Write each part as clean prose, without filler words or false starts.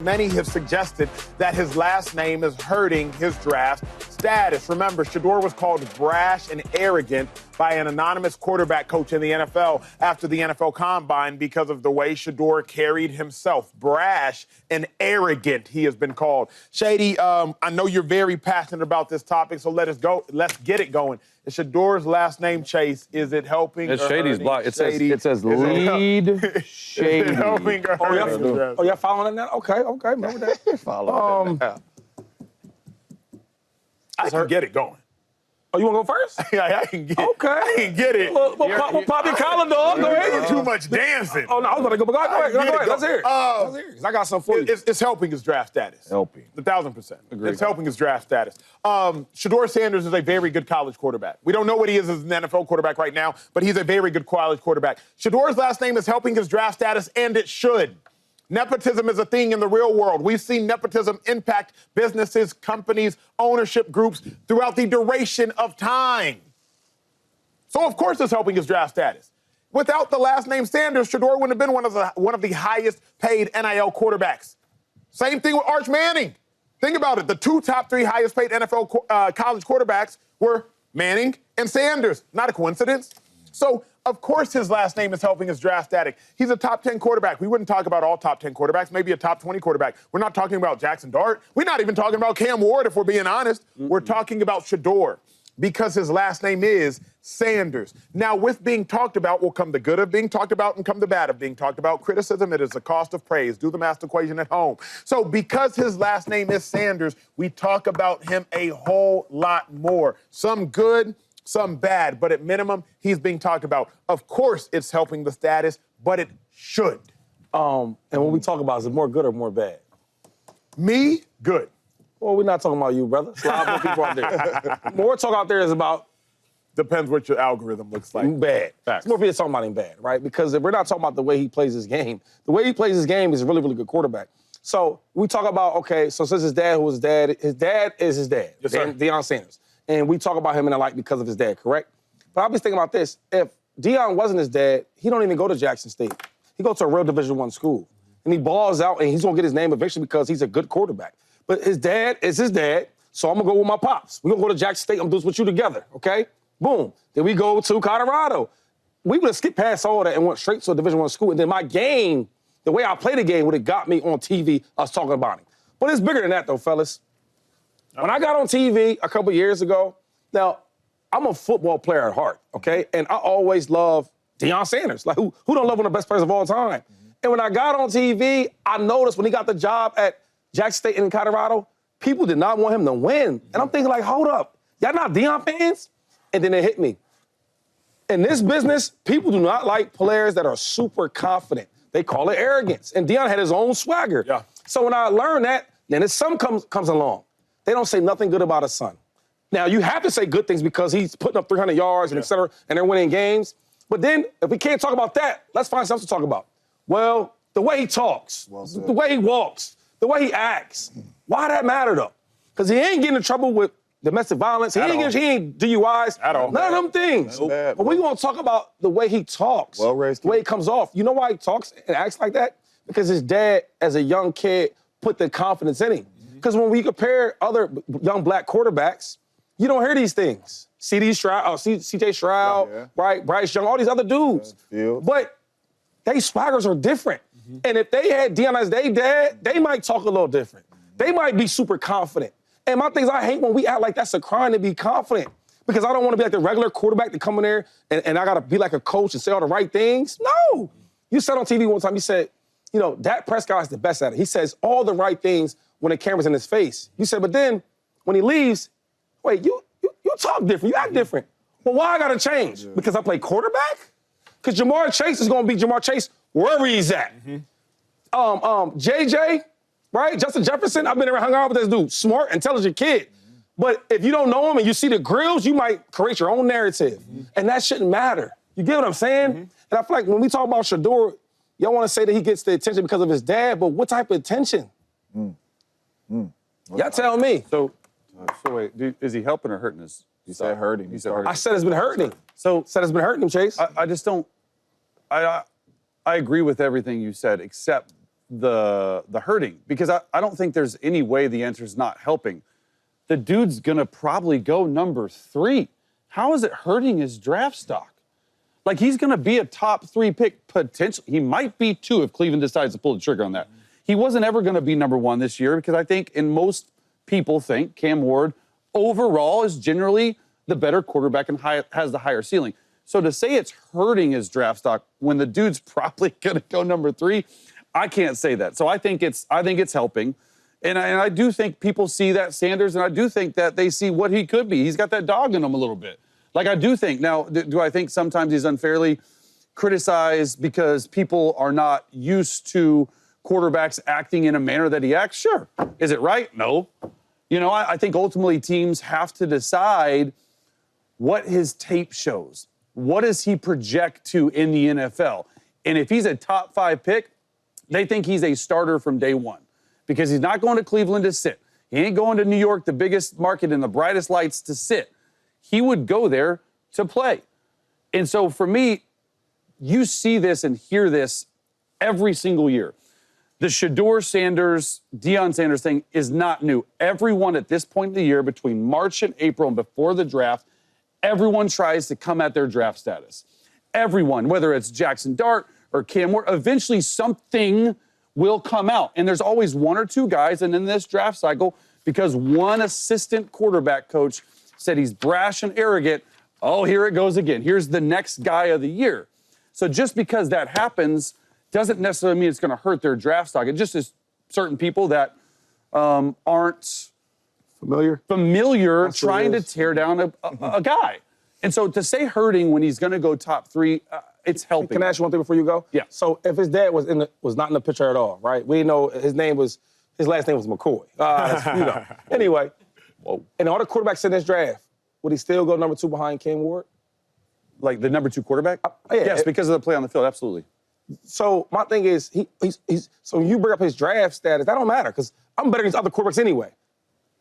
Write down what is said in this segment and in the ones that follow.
Many have suggested that his last name is hurting his draft status. Remember, Shedeur was called brash and arrogant by an anonymous quarterback coach in the NFL after the NFL Combine because of the way Shedeur carried himself. Brash and arrogant, he has been called. Shady, I know you're very passionate about this topic, so let's get it going. Is Shedeur's last name Chase? Is it helping? It's Shady's block. It says lead Shady. Helping or hurting? Oh, y'all following that? Okay. Remember that? Follow that. I can get it going. Oh, you want to go first? I can get Okay. I can get it. Well, pop your collar, dog. Go ahead. Too much dancing. Oh, no, I was going to go. Go ahead. Let's hear it. I got something for you. It's helping his draft status. Helping. 1,000%. Agreed. It's helping his draft status. Shedeur Sanders is a very good college quarterback. We don't know what he is as an NFL quarterback right now, but he's a very good college quarterback. Shedeur's last name is helping his draft status, and it should. Nepotism is a thing in the real world. We've seen nepotism impact businesses, companies, ownership groups throughout the duration of time. So, of course, it's helping his draft status. Without the last name Sanders, Shedeur wouldn't have been one of the highest paid NIL quarterbacks. Same thing with Arch Manning. Think about it. The two top three highest paid NFL college quarterbacks were Manning and Sanders. Not a coincidence. So, of course, his last name is helping his draft status. He's a top 10 quarterback. We wouldn't talk about all top 10 quarterbacks, maybe a top 20 quarterback. We're not talking about Jackson Dart. We're not even talking about Cam Ward, if we're being honest. We're talking about Shedeur because his last name is Sanders. Now, with being talked about will come the good of being talked about and come the bad of being talked about. Criticism, it is the cost of praise. Do the math equation at home. So because his last name is Sanders, we talk about him a whole lot more. Some good, some bad, but at minimum, he's being talked about. Of course, it's helping the status, but it should. And when we talk about, is it more good or more bad? Me, good. Well, we're not talking about you, brother. It's a lot more people out there. More talk out there is about Depends what your algorithm looks like. bad. Facts. It's more people talking about him bad, right? Because if we're not talking about the way he plays his game, the way he plays his game is a really, really good quarterback. So we talk about, okay, so since his dad is his dad, Yes, sir. Deion Sanders. And we talk about him in the light because of his dad, correct? But I was thinking about this. If Deion wasn't his dad, he don't even go to Jackson State. He goes to a real Division I school. And he balls out, and he's going to get his name eventually because he's a good quarterback. But his dad is his dad, so I'm going to go with my pops. We're going to go to Jackson State. I'm going to do this with you together, okay? Boom. Then we go to Colorado. We would have skipped past all that and went straight to a Division I school. And then my game, the way I play the game, would have got me on TV, us talking about him. But it's bigger than that, though, fellas. When I got on TV a couple years ago, now, I'm a football player at heart, okay? And I always love Deion Sanders. Like, who don't love one of the best players of all time? And when I got on TV, I noticed when he got the job at Jackson State in Colorado, people did not want him to win. And I'm thinking, like, hold up. Y'all not Deion fans? And then it hit me. In this business, people do not like players that are super confident. They call it arrogance. And Deion had his own swagger. Yeah. So when I learned that, then his son comes along. They don't say nothing good about his son. Now, you have to say good things because he's putting up 300 yards and et cetera, and they're winning games. But then, if we can't talk about that, let's find something to talk about. Well, the way he talks, the way he walks, the way he acts. Why that matter, though? Because he ain't getting in trouble with domestic violence. He ain't DUIs. At all. None of them things. But we going to talk about the way he talks, the way he comes off. You know why he talks and acts like that? Because his dad, as a young kid, put the confidence in him. Because when we compare other young black quarterbacks, you don't hear these things. C.J. Stroud, right? Bryce Young, all these other dudes. But they swaggers are different. And if they had Deion as their dad, they might talk a little different. They might be super confident. And my thing is, I hate when we act like that's a crime to be confident. Because I don't want to be like the regular quarterback to come in there and I got to be like a coach and say all the right things. No. You said on TV one time, you said, you know, Dak Prescott is the best at it. He says all the right things when the camera's in his face. You said, but then when he leaves, wait, you talk different, you act different. Well, why I gotta change? Because I play quarterback? Because Jamar Chase is gonna be Jamar Chase wherever he's at. JJ, right? Justin Jefferson, I've been around hung out with this dude. Smart, intelligent kid. But if you don't know him and you see the grills, you might create your own narrative. And that shouldn't matter. You get what I'm saying? And I feel like when we talk about Shedeur, y'all wanna say that he gets the attention because of his dad, but what type of attention? Y'all tell me. So wait, is he helping or hurting his? He said hurting. He said hurting. I said it's been hurting him. So Said it's been hurting him, Chase. I just don't. I agree with everything you said, except the hurting, because I don't think there's any way the answer is not helping. The dude's gonna probably go number 3. How is it hurting his draft stock? Like, he's gonna be a top 3 pick potentially. He might be 2 if Cleveland decides to pull the trigger on that. He wasn't ever gonna be number 1 this year because I think, and most people think, Cam Ward overall is generally the better quarterback and has the higher ceiling. So to say it's hurting his draft stock when the dude's probably gonna go number 3, I can't say that. So I think it's helping. And I do think people see that Sanders, and I do think that they see what he could be. He's got that dog in him a little bit. Like, I do think. Now, do I think sometimes he's unfairly criticized because people are not used to quarterbacks acting in a manner that he acts? Sure. Is it right? No. You know, I think ultimately teams have to decide what his tape shows. What does he project to in the NFL? And if he's a top 5 pick, they think he's a starter from day one. Because he's not going to Cleveland to sit. He ain't going to New York, the biggest market and the brightest lights, to sit. He would go there to play. And so for me, you see this and hear this every single year. The Shedeur Sanders, Deion Sanders thing is not new. Everyone at this point in the year, between March and April and before the draft, everyone tries to come at their draft status. Everyone, whether it's Jackson Dart or Cam Ward, eventually something will come out. And there's always 1 or 2 guys, and in this draft cycle, because one assistant quarterback coach said he's brash and arrogant, oh, here it goes again. Here's the next guy of the year. So just because that happens doesn't necessarily mean it's going to hurt their draft stock. It just is certain people that aren't familiar trying to tear down a guy. And so to say hurting when he's going to go top 3, it's helping. Can I ask you one thing before you go? Yeah. So if his dad was not in the picture at all, right? We know his last name was McCoy. You know. Anyway, and all the quarterbacks in this draft, would he still go number 2 behind Cam Ward? Like the number 2 quarterback? Yeah. Yes, because of the play on the field, absolutely. So my thing is, so when you bring up his draft status, that don't matter because I'm better than these other quarterbacks anyway,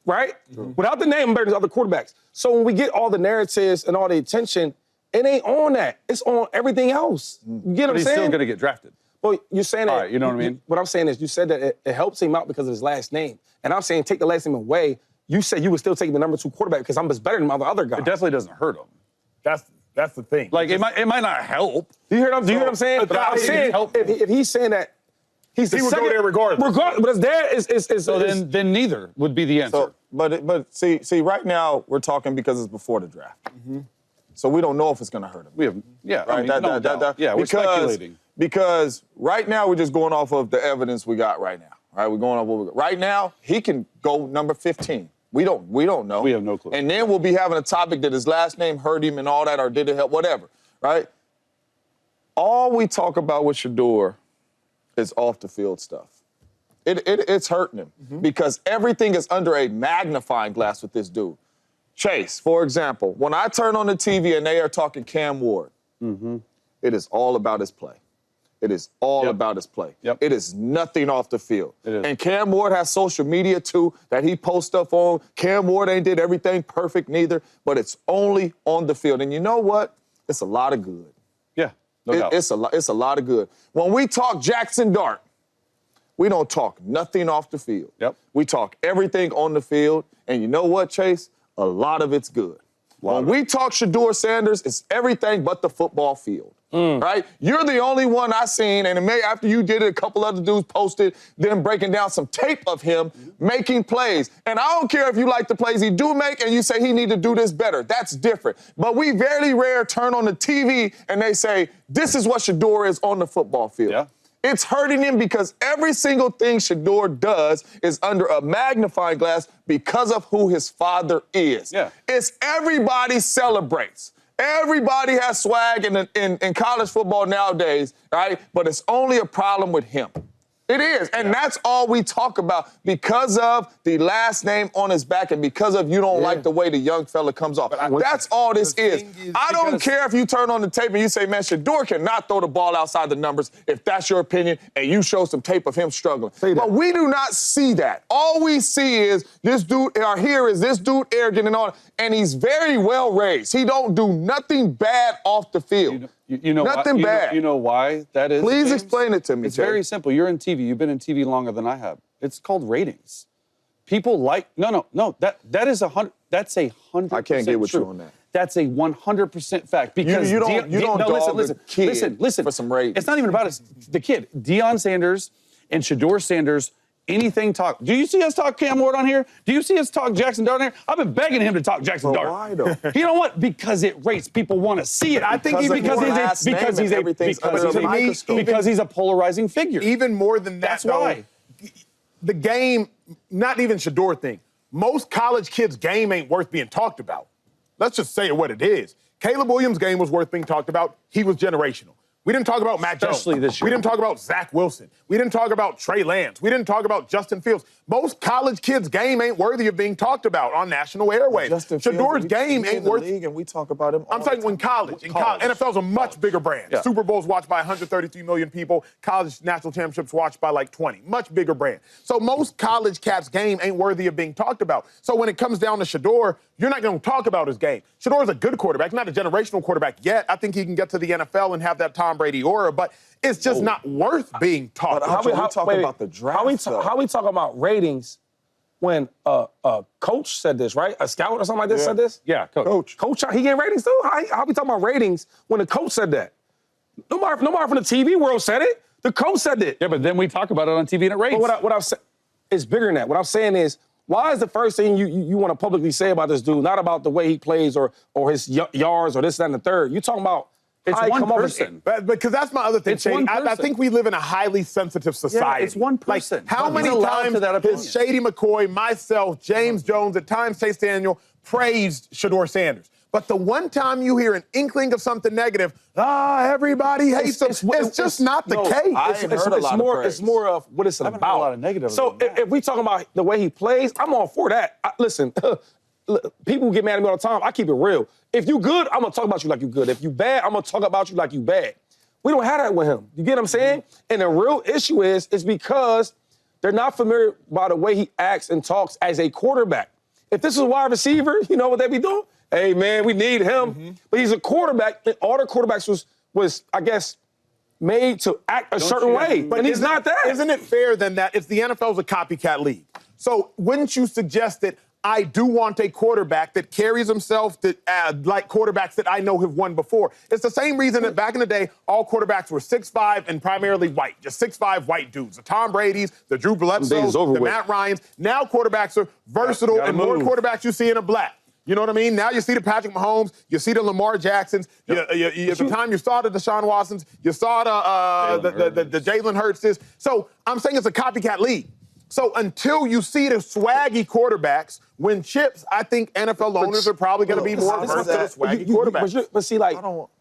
right? Mm-hmm. Without the name, I'm better than these other quarterbacks. So when we get all the narratives and all the attention, it ain't on that. It's on everything else. You get what I'm saying? But he's still going to get drafted. Well, you're saying that. All right, you know what I mean? What I'm saying is you said that it helps him out because of his last name. And I'm saying take the last name away. You said you would still take the number 2 quarterback because I'm just better than other guys. It definitely doesn't hurt him. That's the thing. Like, it might not help. Do you hear what I'm saying? But I'm saying if he's saying that he would go there regardless. But his dad is So then neither would be the answer. So, but see, right now we're talking because it's before the draft. Mm-hmm. So we don't know if it's going to hurt him. We have, yeah, right? I mean, yeah, we're speculating. Because right now we're just going off of the evidence we got right now. Right? We're going off what we got. Right now, he can go number 15. We don't know. We have no clue. And then we'll be having a topic that his last name hurt him and all that, or did it help, whatever, right? All we talk about with Shedeur is off the field stuff. It's hurting him because everything is under a magnifying glass with this dude. Chase, for example, when I turn on the TV and they are talking Cam Ward, it is all about his play. It is all about his play. Yep. It is nothing off the field. It is. And Cam Ward has social media, too, that he posts stuff on. Cam Ward ain't did everything perfect neither, but it's only on the field. And you know what? It's a lot of good. Yeah, no doubt. It's a lot of good. When we talk Jackson Dart, we don't talk nothing off the field. Yep. We talk everything on the field. And you know what, Chase? A lot of it's good. When we talk Shedeur Sanders, it's everything but the football field. Right? You're the only one I seen, and after you did it, a couple other dudes posted them breaking down some tape of him making plays. And I don't care if you like the plays he do make and you say he need to do this better. That's different. But we very rare turn on the TV and they say, this is what Shedeur is on the football field. Yeah. It's hurting him because every single thing Shedeur does is under a magnifying glass because of who his father is. Yeah. It's everybody celebrates. Everybody has swag in college football nowadays, right? But it's only a problem with him. It is. And that's all we talk about because of the last name on his back and because of you don't like the way the young fella comes off. That's all this is. I don't care if you turn on the tape and you say, man, Shedeur cannot throw the ball outside the numbers if that's your opinion and you show some tape of him struggling. But we do not see that. All we see is this dude, or here is this dude arrogant and all, and he's very well raised. He don't do nothing bad off the field. You know Nothing bad. You know why that is? Please James? explain it to me, It's Jay. very simple. You're in TV. You've been in TV longer than I have. It's called ratings. People like no. That is 100. That's 100%. I can't get with true. you on that. That's a 100% fact because You don't dog the kid listen. for some ratings. It's not even about us. The kid, Deion Sanders and Shedeur Sanders. Anything talk. Do you see us talk Cam Ward on here? Do you see us talk Jackson Dart on here? I've been begging him to talk Jackson Dart. Why though? You know what? Because it rates. People want to see it. I think because he's a polarizing figure. Even more than that, That's though, why. the game, not even Shedeur thing, most college kids' game ain't worth being talked about. Let's just say it what it is. Caleb Williams' game was worth being talked about. He was generational. We didn't talk about Mac Jones. Especially this year. We didn't talk about Zach Wilson. We didn't talk about Trey Lance. We didn't talk about Justin Fields. Most college kids' game ain't worthy of being talked about on national airwaves. Shadeur's game ain't worth. League and we talk about him. I'm saying when college. NFL's a much bigger brand. Yeah. Super Bowl's watched by 133 million people. College national championships watched by like 20. Much bigger brand. So most college cats' game ain't worthy of being talked about. So when it comes down to Shedeur, you're not going to talk about his game. Shadeur's a good quarterback, not a generational quarterback yet. I think he can get to the NFL and have that Tom Brady aura, but it's just not worth being talked about. we talking about the draft, How we talking about ratings when a coach said this, right? A scout or something like this said this? Yeah, coach. Coach, he getting ratings too? How we talking about ratings when the coach said that? Nobody from the TV world said it. The coach said it. Yeah, but then we talk about it on TV and it rates. But what I'm saying, it's bigger than that. What I'm saying is, why is the first thing you want to publicly say about this dude not about the way he plays or his yards or this, that, and the third? You talking about it's one person. Because that's my other thing, It's Shady. one I person. think we live in a highly sensitive society. it's one person. Like, how But he's many allowed times to that opinion. has Shady McCoy, myself, James Jones, at times Chase Daniel praised Shedeur Sanders? But the one time you hear an inkling of something negative, everybody hates him. It's just not the case. It's more of what it's haven't about. heard a lot of negative So about that. if we talking about the way he plays, I'm all for that. Listen, people get mad at me all the time. I keep it real. If you good, I'm gonna talk about you like you good. If you bad, I'm gonna talk about you like you bad. We don't have that with him. You get what I'm saying? And the real issue is because they're not familiar by the way he acts and talks as a quarterback. If this was a wide receiver, you know what they'd be doing? Hey, man, we need him. But he's a quarterback, and all the quarterbacks was I guess, made to act a certain way. But he's not that. Isn't it fair then that if the NFL's a copycat league? So wouldn't you suggest that I do want a quarterback that carries himself like quarterbacks that I know have won before? It's the same reason that back in the day, all quarterbacks were 6'5" and primarily white, just 6'5" white dudes. The Tom Brady's, the Drew Bledsoes, the Matt Ryans. Now quarterbacks are versatile, and more quarterbacks you see in a black. You know what I mean? Now you see the Patrick Mahomes, you see the Lamar Jacksons. At the time you saw the Deshaun Watsons, you saw the Jalen Hurtses. So I'm saying it's a copycat league. So until you see the swaggy quarterbacks win chips, I think NFL owners are probably going to be more averse to the swaggy quarterbacks. But see, like,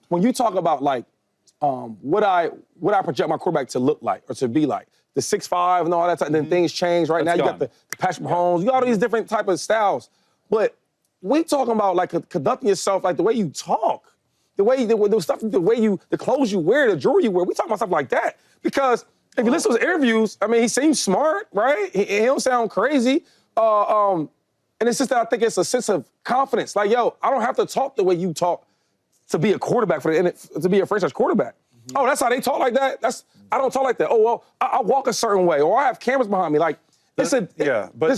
when you talk about, like, what I project my quarterback to look like or to be like, the 6'5" and all that type, and then things change. Right now you got the Patrick Mahomes. You got all these different type of styles. But we talking about, like, conducting yourself, like, the way you talk, the clothes you wear, the jewelry you wear. We talking about stuff like that. Because if you listen to his interviews, I mean, he seems smart, right? He don't sound crazy. And it's just that I think it's a sense of confidence. Like, yo, I don't have to talk the way you talk to be a quarterback to be a franchise quarterback. Oh, that's how they talk like that? I don't talk like that. Oh, well, I walk a certain way, or I have cameras behind me. Like, there's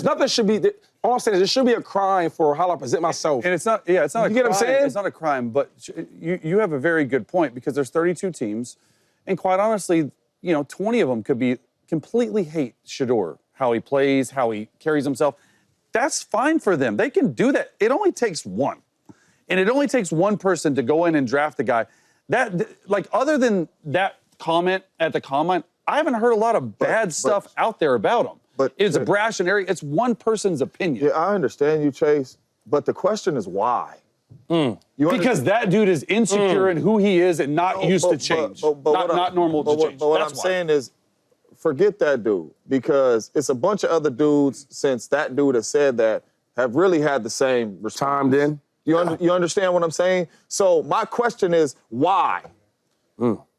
nothing should be. All I'm saying is there should be a crime for how I present myself. And it's not. Yeah, it's not. You get what I'm saying? It's not a crime, but you have a very good point because there's 32 teams, and quite honestly, 20 of them could completely hate Shedeur, how he plays, how he carries himself. That's fine for them. They can do that. It only takes one. And it only takes one person to go in and draft the guy. Other than that comment at the combine, I haven't heard a lot of bad stuff out there about him. But it's brash and airy. It's one person's opinion. Yeah, I understand you, Chase. But the question is why? Because that dude is insecure in who he is and not used to change. Not normal to change. But what I'm saying is, forget that dude, because it's a bunch of other dudes since that dude has said that have really had the same response. Timed in. You understand what I'm saying? So my question is, why?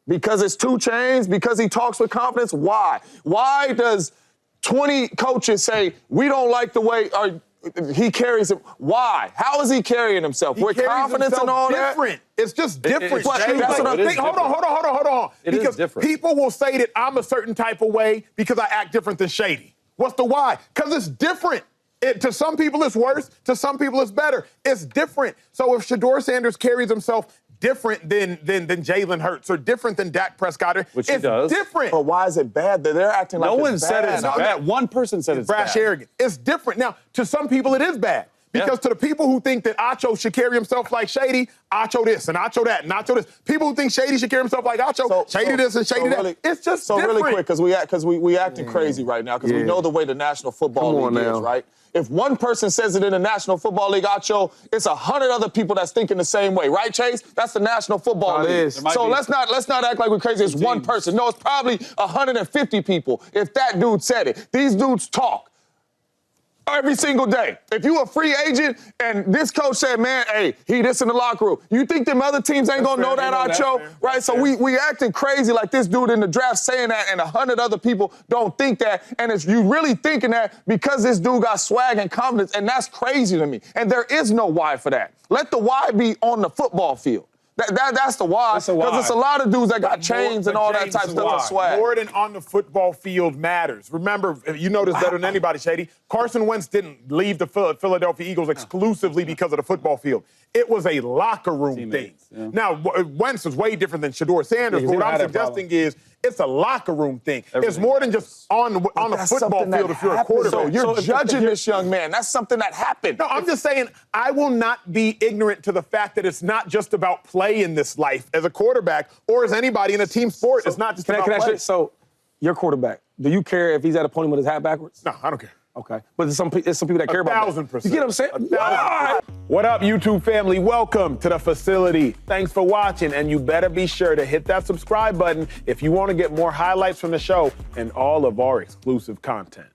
Because it's 2 Chainz? Because he talks with confidence? Why? Why does 20 coaches say, we don't like the way, or he carries it. Why? How is he carrying himself? He With carries confidence and all that? different. It's just different. It's true, That's though. what I'm It is thinking. Hold on. It is Because different. people will say that I'm a certain type of way because I act different than Shady. What's the why? Because it's different. To some people, it's worse. To some people, it's better. It's different. So if Shedeur Sanders carries himself different than Jalen Hurts or different than Dak Prescott, Which he it's does. different. But why is it bad? They're acting like No one it's said bad. it's bad. One person said it's Brash bad. arrogant. It's different. Now, to some people, it is bad. Because to the people who think that Acho should carry himself like Shady, Acho this and Acho that and Acho this. People who think Shady should carry himself like Acho, Shady this and Shady that. Really, It's just so different. really quick, because we acting crazy right now, because we know the way the National Football Come on League now. is, right? If one person says it in the National Football League, Acho, it's 100 other people that's thinking the same way, right, Chase? That's the National Football It League. is. So let's not act like we're crazy. It's one person. No, it's probably 150 people. If that dude said it, these dudes talk every single day. If you a free agent and this coach said, man, hey, he this in the locker room, you think them other teams ain't gonna know that, Acho? Right? So we acting crazy like this dude in the draft saying that and 100 other people don't think that. And it's you really thinking that because this dude got swag and confidence, and that's crazy to me. And there is no why for that. Let the why be on the football field. That's the why. Because it's a lot of dudes that got chains and all that type of stuff and swag. More than on the football field matters. Remember, you know this better than anybody, Shady. Carson Wentz didn't leave the Philadelphia Eagles exclusively because of the football field. It was a locker room thing. Yeah. Now, Wentz is way different than Shedeur Sanders, but what I'm suggesting is it's a locker room thing. It's more than just on the football field if you're a quarterback. So you're judging this young man. That's something that happened. No, I'm just saying I will not be ignorant to the fact that it's not just about play in this life as a quarterback or as anybody in a team sport. It's not just about play. So, your quarterback, do you care if he's at a podium with his hat backwards? No, I don't care. Okay. But there's some people that care about that. 1,000%. You get what I'm saying? 1,000%. What up, YouTube family? Welcome to the facility. Thanks for watching, and you better be sure to hit that subscribe button if you want to get more highlights from the show and all of our exclusive content.